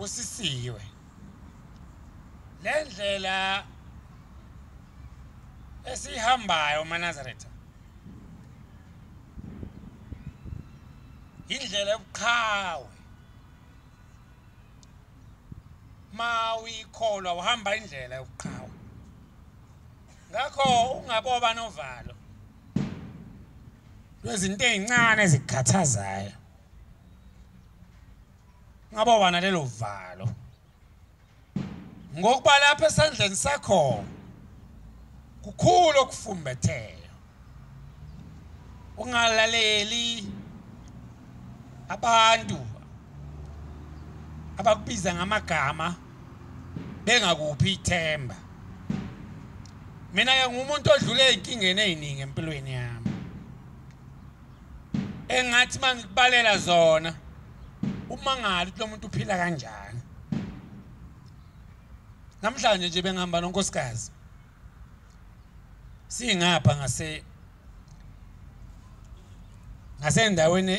Usisiwe lendlela esihambayo maNazaretha indlela ebuqhawe mawuyikholwa uhamba indlela ebuqhawe ngakho ungaboba novalo lwezinto ezincane ezikhathazayo ngaboba nalelo valo ngokuba lapha esandleni sakho kukhulu okufumbetheyo ungalaleli abantu abakubiza ngamagama bengakuphi ithemba mina ngumuntu odlule inkingeni eziningi empilweni yami engathi mangikubalela zona umangali lo muntu uphila kanjani namhlanje nje bengihamba nonkosikazi singapha ngasendaweni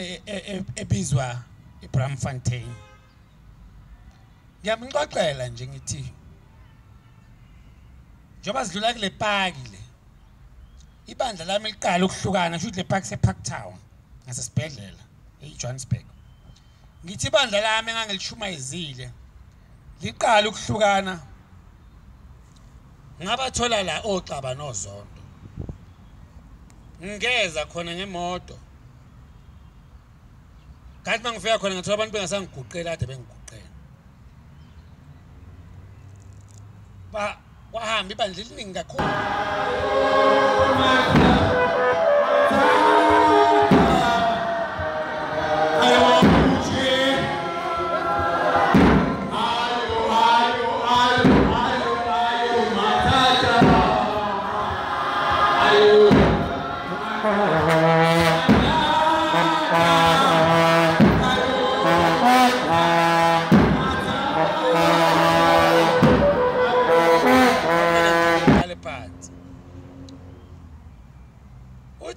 ebizwa iBramfontein ngiyamxoxela nje ngithi njoba sidlula kule parki le ibandla lami liqala ukuhlukana futhi le park seParktown ngasesibhedlela eJohannesburg ngithi ibandla lami engangilishumazile liqala ukuhlukana ngabathola la oXaba noZondo ngeza khona ngemoto kanti mangifika khona ngathola abantu bengasangiguqela kade bengiguqela wahamba ibandla eliningi kakhulu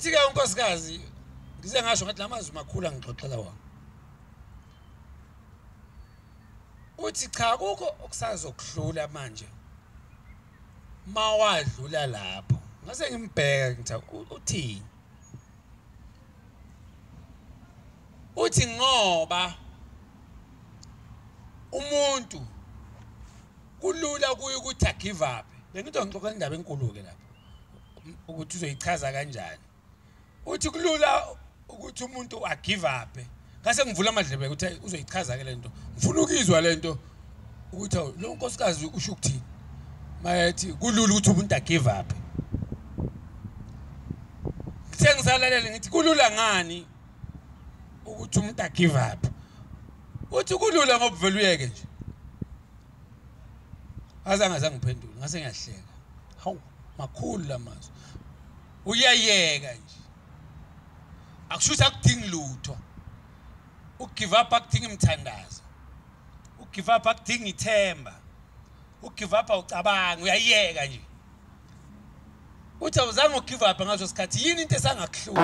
uthi ke unkosikazi ngize ngasho ngathi lamazwi makhulu angixoxela wona uthi cha kukho okusazokuhlula manje mawadlula lapho ngase ngimbheka ngithi uthi ngoba umuntu kulula kuye ukuthi agive up bengithi ngixoxa indaba enkulu ke lapho ukuthi uzoyichaza kanjani uthi kulula ukuthi umuntu agive up ngase ngivula amadlebe ukuthi uzoyichaza ke lento ngifuna ukizwa lento ukuthi lo nkosikazi usho ukuthini mayethi kulula ukuthi umuntu agive up sengisalalele ngithi kulula ngani ukuthi umuntu agive up uthi kulula ngoba vele uyeke nje azange ngiphendule ngase ngiyahleka hawu makhulu lamazwi uyayeka nje akushuthi akudingi lutho ugive up akudingi imthandazo ugive up akudingi ithemba ugive up awucabanga uyayeka nje uthi awuzange ugive up ngaso sikhathi yini into esangakuhlula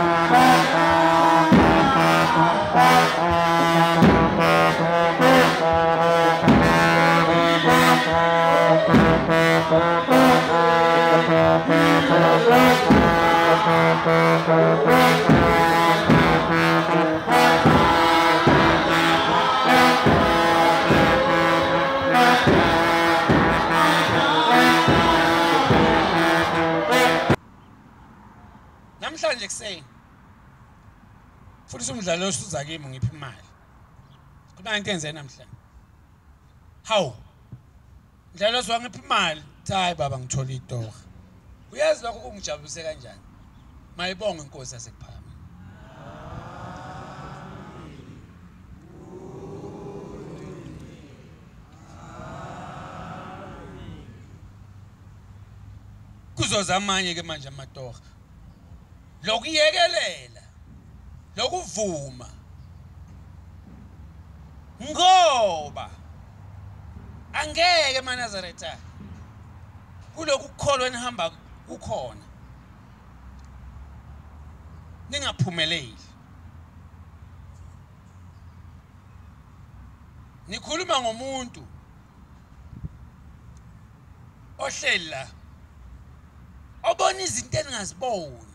Namhlanje kuseni futhi umdlalo osuza kimi ngiphi imali. Kuna into enze namhlanje. Hawu. Umdlalo oswangiphi imali. Hayi baba ngithola itoha. Uyazi lokho kungijabulise kanjani? Mayibonge inkosi yasekuphama. Kuzoza amanye ke manje amatoha. Lokuyekelela. Lokuvuma. Ngoba angeke eManazaretha kuloku kukholwa nihamba kukhona. Ningaphumeleli. Nikhuluma ngomuntu ohlela obona izinto engaziboni.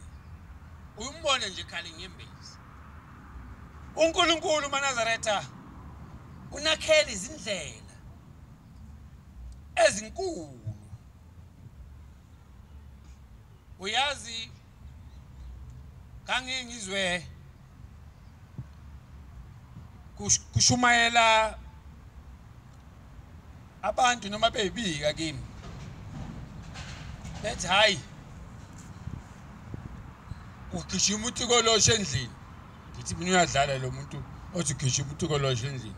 Uyimbone nje khali inyembezi. uNkulunkulu uManazaretha unakhela izindlela ezinkulu. Uyazi ngangizwe kushumayela abantu noma bebika kimi. Bethi hayi ugijima utikoloshe endlini. Ngithi mina uyadlala lo muntu othi ugijima utikoloshe endlini.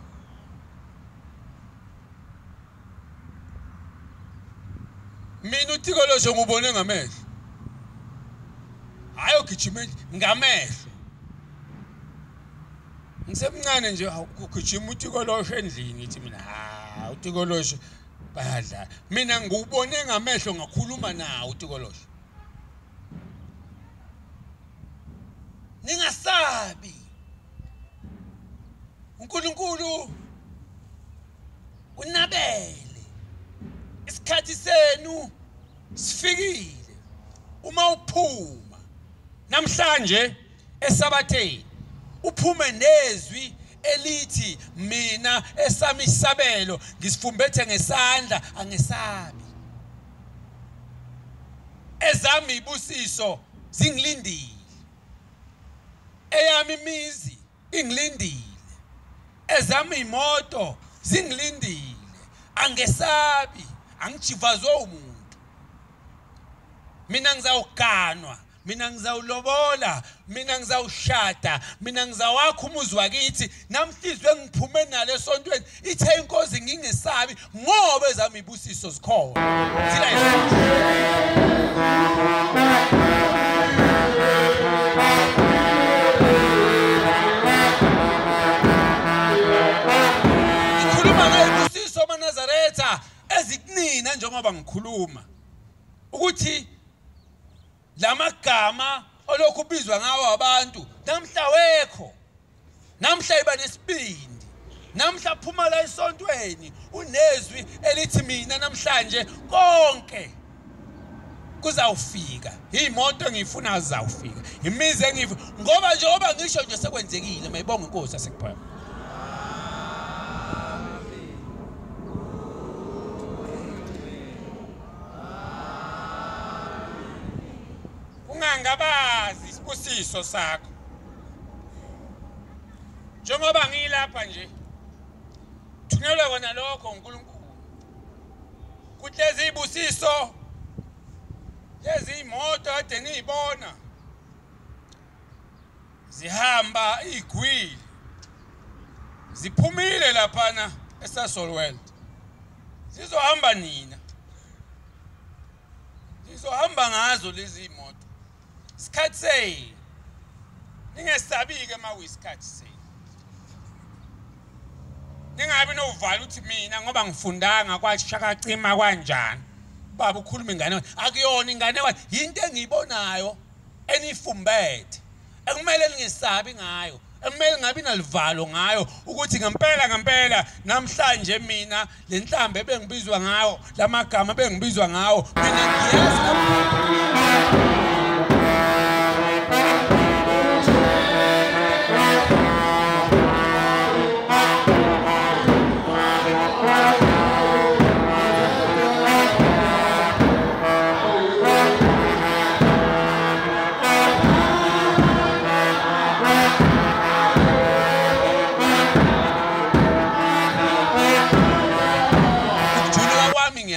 Mina utikoloshe ngubone ngamehlo. Hayi ugijima ngamehlo. Ngisemncane nje ugijima utikoloshe endlini ngithi mina utikoloshe bayadlala. Mina ngubone ngamehlo ngakhuluma nawo utikoloshe. Ningasabi. uNkulunkulu unabele. Isikhathi senu sifikile. Uma uphuma namhlanje esabatheni uphume nezwi elithi mina esami isabelo ngisifumbethe ngesandla angesabi. Ezami ibusiso zingilindile. Eyami imizi ingilindile. Ezami imoto zingilindile. Angesabi, angijivazwe umuntu. Mina ngizawuganwa, mina ngizawulobola, mina ngizawushada, mina ngizawakha umuzi wakithi. Namhlizwe ngiphume nalo esontweni ithe inkosi ngingesabi ngoba ezami ibusiso zikhona. Nazaretha ezikunina njengoba ngikhuluma ukuthi lamagama olokhu ubizwa ngawo abantu namhla wekho, namhla iba nesibindi, namhla phuma la esontweni unezwi elithi mina namhlanje konke kuzawufika. Imoto engiyifuna izawufika, imizi engiyifuna ngoba njengoba ngisho nje sekwenzekile. Mayibonge inkosi yasekuphama. Ungangabazi isibusiso sakho. Njengoba ngilapha nje thunyelwe kona lokho uNkulunkulu. Kuhlezi ibusiso, lezi imoto ade ngizibona zihamba igwili. Ziphumile laphana eSasolworld. Zizohamba nina. Zizohamba ngazo lezi imoto. Isikhathi senu ningesabike makuyisikhathi senu. Ningabe novala uthi mina ngoba ngifundanga kwashakacima kanjani. Baba ukhuluma ingane akuyona ingane yinto engiyibonayo enifumbethe. Ekumele ningesabi ngayo. emele ngabe inalivalo ngayo ukuthi ngempela namhlanje mina le nhlambe ebengibizwa ngayo lamagama ebengibizwa ngawo mina ngiyazi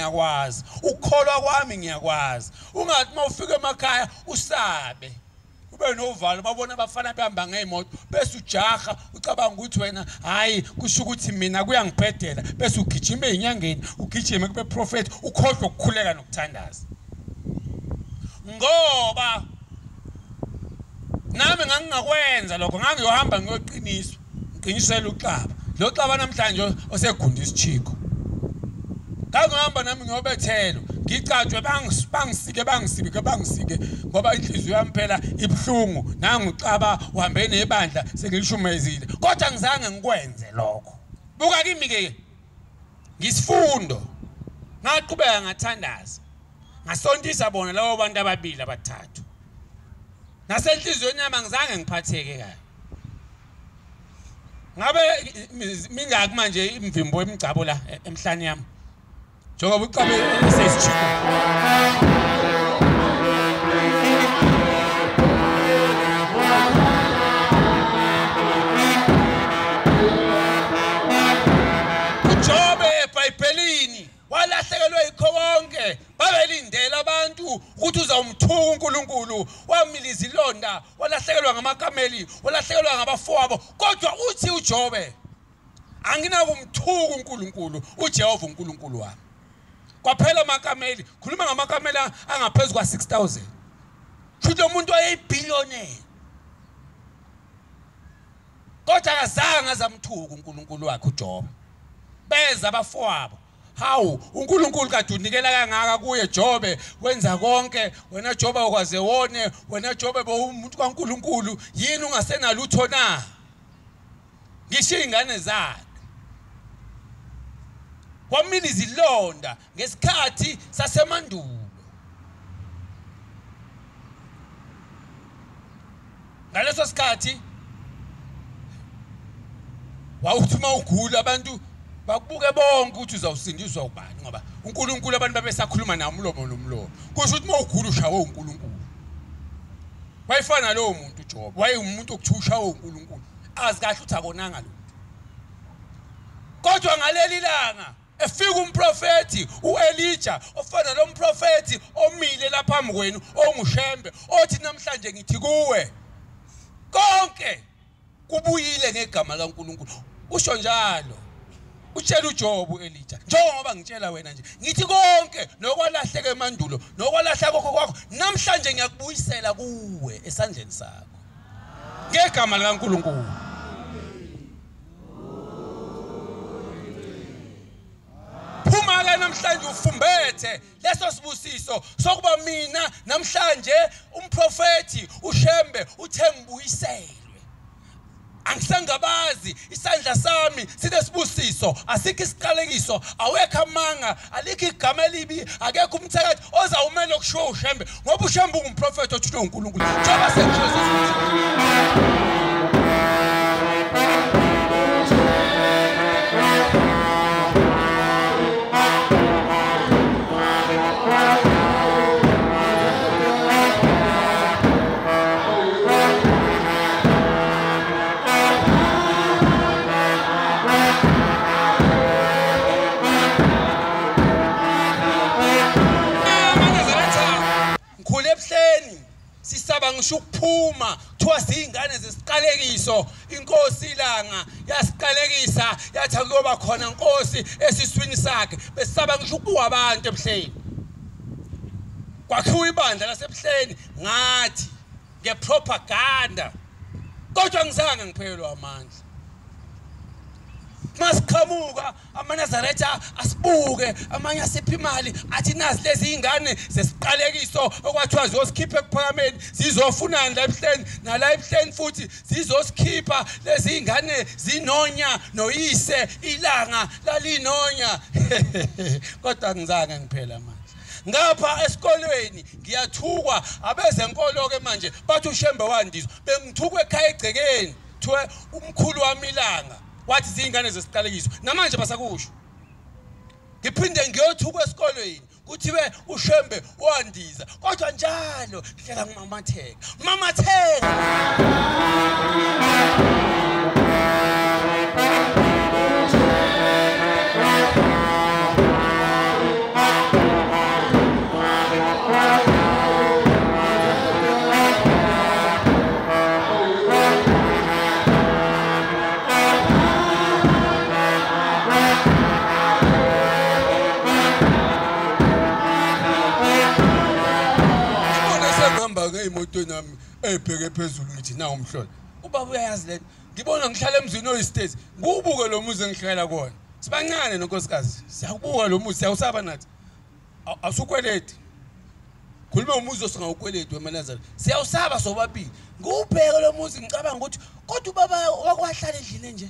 ngiyakwazi ukukholwa kwami ngiyakwazi ungathi mawufika emakhaya usabe ube novalo babona abafana behamba ngeemoto bese ujaha ucabanga ukuthi wena hayi kusho ukuthi mina kuyangibhedela bese ugijima ezinyangeni ugijime kube prophet ukhohlwa ukukhuleka nokuthandaza ngoba nami ngangingakwenza lokho ngangiyohamba ngiyoqiniswa ngiqinisela uxaba lo xaba namhlanje osegunda isichiko ngihamba nami ngiyobethelo ngicatshwe bangisike ngoba inhliziyo yami phela ibhlungu nangu ucaba uhambe nebandla sengilishumezile kodwa ngizange ngikwenze lokho buka kimi ke ngisifundo ngaqhubeka ngathandaza ngasontisa bona labo bantu ababili abathathu nasenhliziyweni yami ngizange ngiphatheke kahle ngabe mingaki manje imvimbo emigcabo la emhlanje yami njengoba uqabe sesijiko uJobe eBhayibhelini walahlekelwa yikho konke babelindela abantu ukuthi uzawumthuka uNkulunkulu wamiliza ilonda walahlekelwa ngamakameli walahlekelwa ngabafowabo kodwa uthi uJobe anginakumthuka uNkulunkulu uJehova uNkulunkulu wami kwaphela amakameli khuluma ngamakameli angaphezulu kwa 6000 futhi umuntu oyibillionaire kodwa akazange azamthuka uNkulunkulu wakhe uJobe beza abafowabo hawu uNkulunkulu kade unikela kangaka kuye Jobe wenza konke wena Jobe ukwaze wone wena Jobe bomuntu kaNkulunkulu yini ungasenalutho na ngisho ingane zakhe kwamiliza ilonda ngesikhathi sasemandulo ngaleso sikhathi wawuthuma ugula abantu bakubuke bonke ukuthi uzawusindiswa ubani ngoba uNkulunkulu abantu babesakhuluma nawo umlomo nomlomo kusho ukuthi mawugula ushawe uNkulunkulu wayifana lo muntu uJobe wayeumuntu okuthusha uNkulunkulu azi kahle ukuthi akonanga lo kodwa ngaleli langa efika umprofeti uElijah ofana lo mprofeti omile lapha phambi kwenu onguShembe othi namhlanje ngithi kuwe konke kubuyile ngegama laNkulunkulu usho njalo utshela uJobe uElijah njengoba ngitshela wena nje ngithi konke nokwalahleka emandulo nokwalahla kwakho namhlanje ngiyakubuyisela kuwe esandleni sakho ngegama laNkulunkulu phuma-ke namhlanje ufumbethe leso sibusiso sokuba mina namhlanje umprofeti uShembe uthe ngibuyiselwe angisangabazi isandla sami sinesibusiso asikho isiqalekiso awekho amanga alikho igama elibi akekho umthakathi ozawumela ukusho uShembe ngoba uShembe ungumprofeti othulwe uNkulunkulu njengoba sengihlezi sisaba ngisho ukuphuma kuthiwa zingane zesiqalekiso inkosi ilanga yasiqalekisa yathi akuyoba khona inkosi esiswini sakhe besaba ngisho ukuwa abantu ebuhleni kwakhiwa ibandla lasebuhleni ngathi ngepropaganda kodwa ngizange ngiphelelwa amandla Masiqhamuka amaNazaretha asibuke amanye asipha imali athi nazi lezi ingane sesiqalekiso okwathiwa zosikhipha ekuphakameni zizofunana la ebuhleni nala ebuhleni futhi zizosikhipha lezi ingane zinonya noyise ilanga lalinonya kodwa ngizange ngiphela manje ngapha esikolweni ngiyathukwa abezenkolo ke manje bathi uShembe wandizwa bengithukwe ekhaya egcekeni thiwe umkhulu wami ilanga wathi izingane zesiqalekiso namanje basakusho ngiphinde ngiyothukwa esikolweni kuthiwe uShembe wandiza kodwa njalo ngihlela ngimamatheka imoto nami ebheke phezulu ngithi na umhlolo ubaba uyayazi le ngibona ngihlala emzini oyistate ngubuke lo muzi engihlala kuona sibancane nonkosikazi siyakubuka lo muzi siyawusaba nathi asukweleti khuluma umuzi osingawukweleti wemanazari siyawusaba sobabili ngubheke lo muzi ngicabanga ukuthi kodwa ubaba wakwahlala endlini nje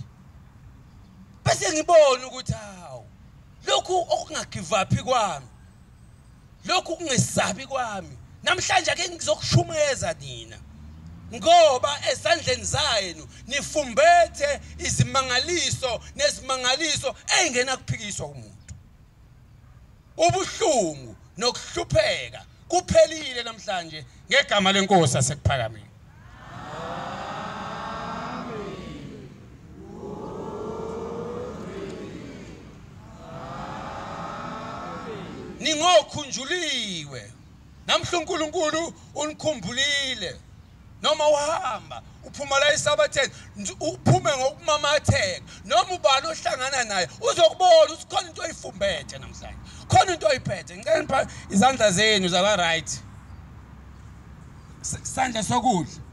bese ngibona ukuthi hawo lokhu okungagive up kwami lokhu kungesabi kwami namhlanje ake ngizokushumeza nina ngoba esandleni zayenu nifumbethe izimangaliso nezimangaliso engena kuphikiswa umuntu ubuhlungu nokuhlupheka kuphelile namhlanje ngegama lenkosi asekuphakameni ningokhunjuliwe namhla uNkulunkulu unikhumbulile noma uhamba uphuma la esabatheni uphume ngokumamatheka noma ubani ohlangana naye uzokubona ukuthi khona into oyifumbethe namhlanje khona into oyiphethe ngicela izandla zenu zaba right sandla sokudla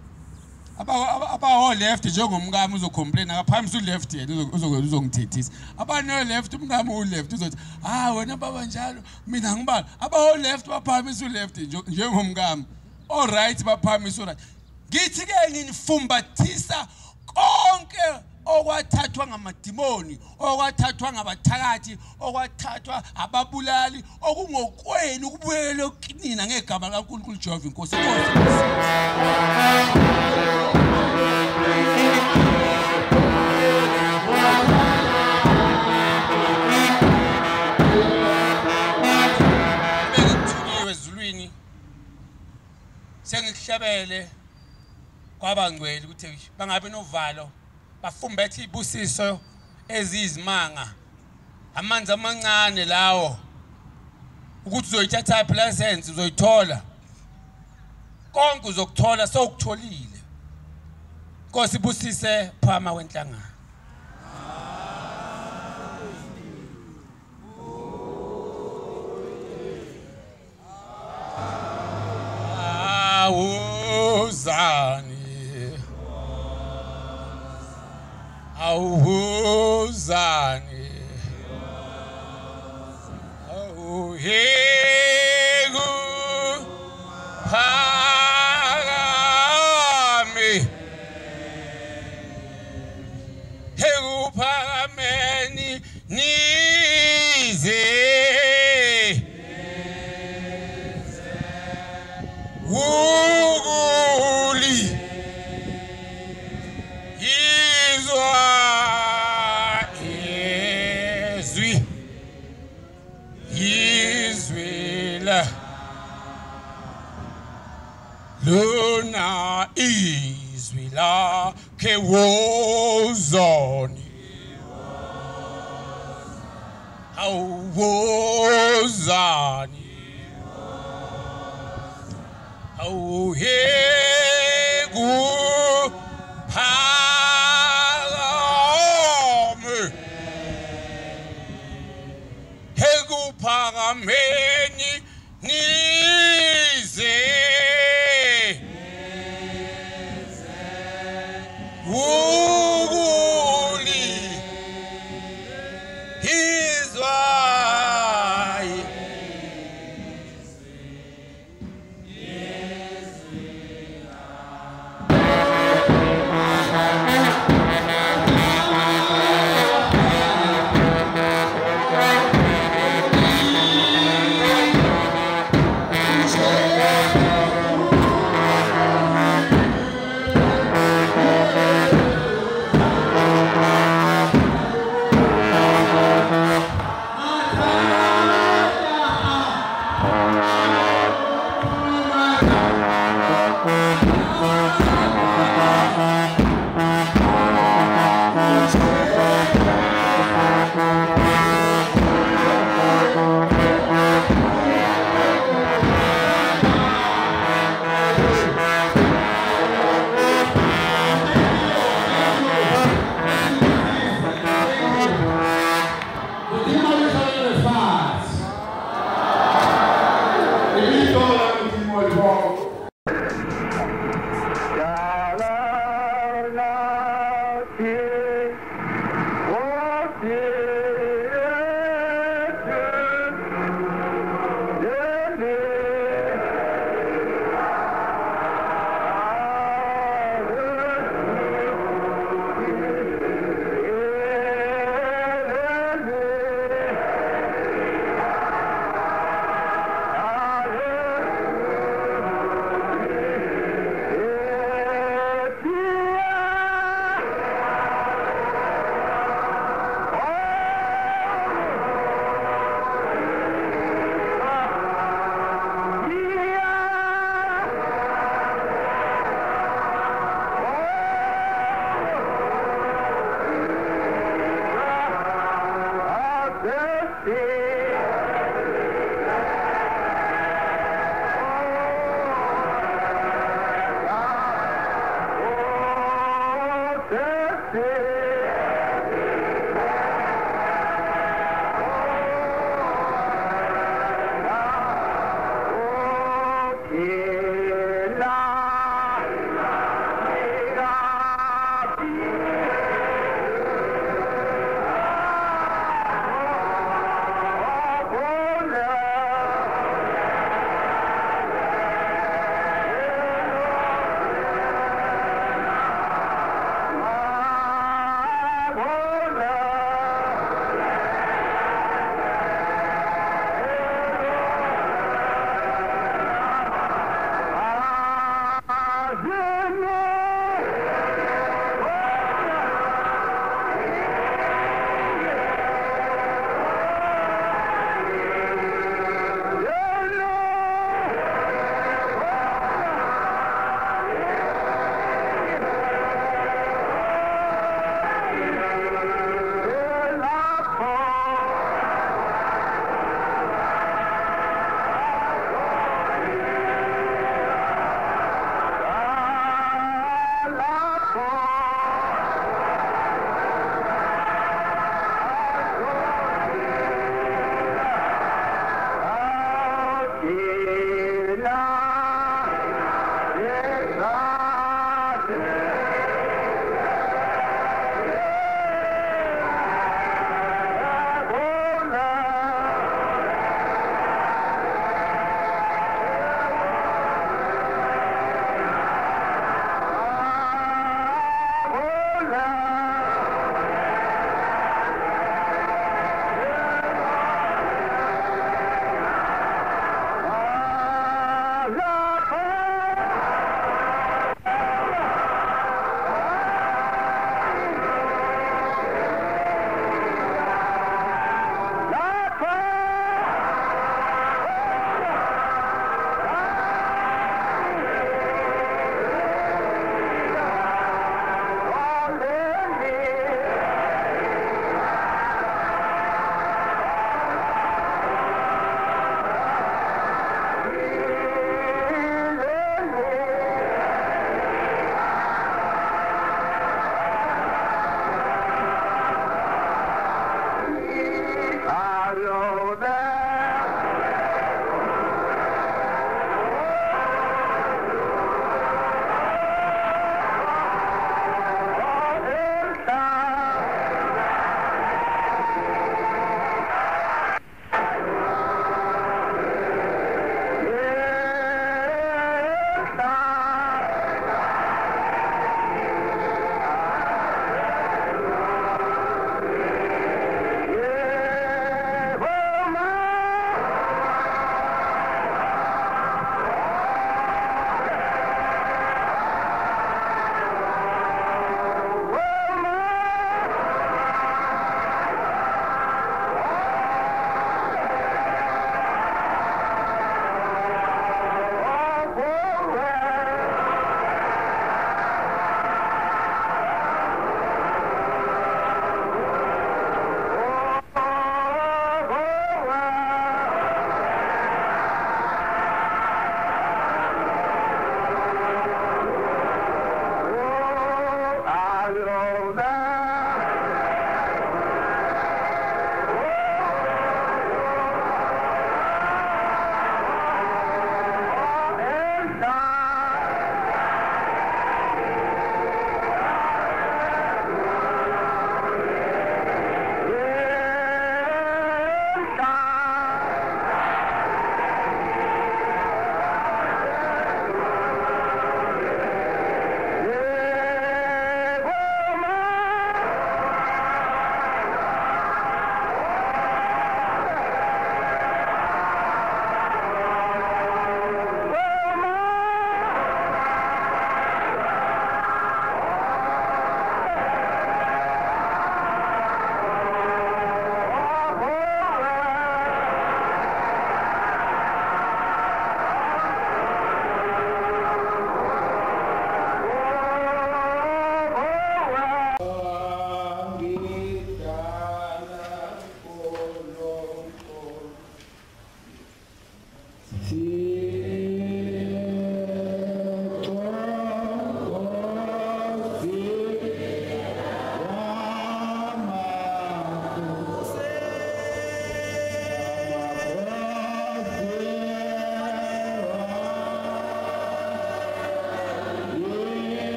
aba left njengomkami uzocomplain akaphamisa uleft yena uzongithethisa abano left umkami uleft uzothi wena baba njalo mina ngibala aba left baphamisa uleft njengomkami all right baphamisa all right ngithi ke nginifumbathisa konke okwathathwa ngamadimoni okwathathwa ngabathakathi okwathathwa ababulali okungokwenu kubuyele ukinina ngegama likaNkulunkulu Jehova Inkosi bengithukiwe ezulwini sengikuhlabele kwabangcwele ukuthi bangabe novalo bafumbethe ibusiso ezizimanga amanzi amancane lawo ukuthi uzoyithatha license uzoyithola konke uzokuthola sokutholile Nkosi busise phama wenhlangano awuzani awuzani awuhegu phakame hegu phakameni nize ukuli izwila lona izwila ke wozoni awuzani awuhegu phakame hegu phakameni nize ukuli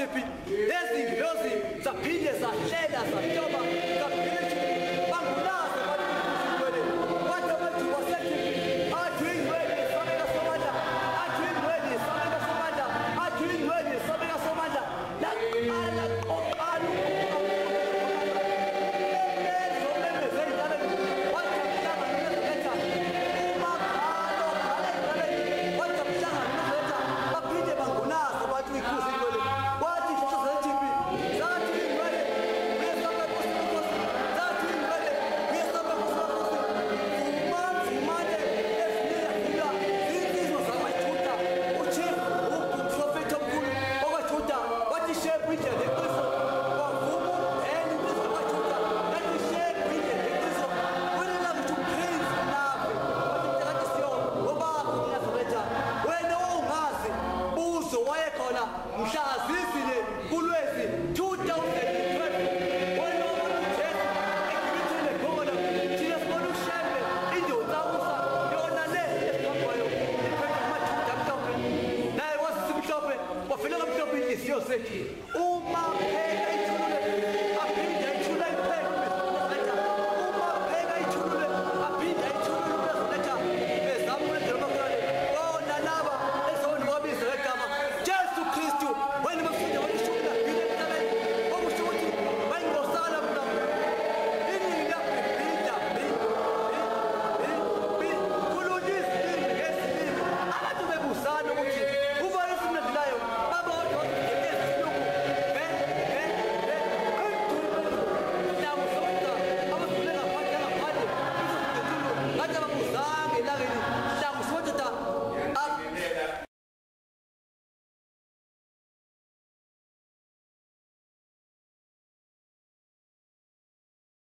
searchship lezingilozi zaphinde zahlela zatoba zaphinde bangunazi abantu abantu basearchship doing well sabeka somandla doing well sabeka somandla doing well sabeka somandla laqala oqala uma